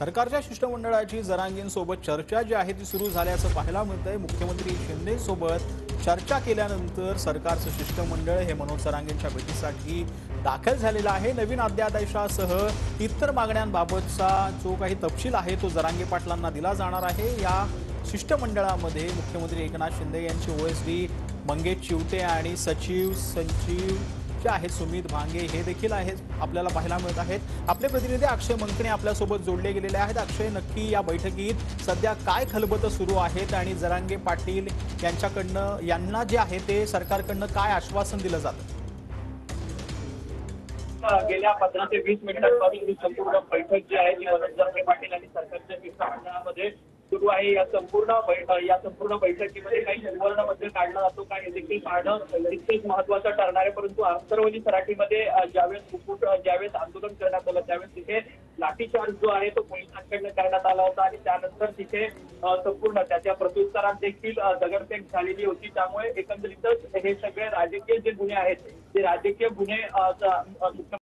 सरकारच्या शिष्टमंडळाची जरांगेंसोबत चर्चा जी आहे ती सुरू झाल्याचं पाहायला मिळतंय। मुख्यमंत्री शिंदे सोबत चर्चा केल्यानंतर सरकारचं शिष्टमंडळ हे मनोज जरांगेंच्या भेटीसाठी दाखल झालेलं आहे। नवीन अध्यादेशासह इतर मागण्यांबाबतचा जो काही तपशील आहे तो जरांगे पाटलांना दिला जाणार आहे। या शिष्टमंडळामध्ये मुख्यमंत्री एकनाथ शिंदे यांचे ओएसडी मंगेश चिवटे आणि सचिव संजीव जे आहेत सुमित भांगे हे देखील आहेत आपल्याला पाहायला मिळत आहेत। आपले प्रतिनिधी अक्षय मंकणे आपल्यासोबत जोडले गेलेले आहेत। अक्षय, नक्की या बैठकीत सध्या काय खलबतं सुरू आहेत आणि जरांगे पाटील यांच्याकडनं यांना जे आहे ते सरकारकडनं काय आश्वासन दिलं जातं? गेल्या 15 ते 20 मिनिटांपासून ही संपूर्ण बैठक जी आहे ती मनोज जरांगे पाटील आणि सरकारच्या शिष्टमंडळामध्ये सुरू आहे। या संपूर्ण बैठकीमध्ये काही सुवर्णमध्य काढला जातो का हे देखील पाहणं तितकेच महत्त्वाचं ठरणार आहे। परंतु आंतरवली सराटीमध्ये ज्यावेळेस आंदोलन करण्यात आलं त्यावेळेस तिथे लाठीचार्ज जो आहे तो पोलिसांकडनं करण्यात आला होता आणि त्यानंतर तिथे संपूर्ण त्याच्या प्रत्युत्तरात देखील दगडफेक झालेली होती। त्यामुळे एकंदरीतच हे सगळे राजकीय जे गुन्हे आहेत ते राजकीय गुन्हे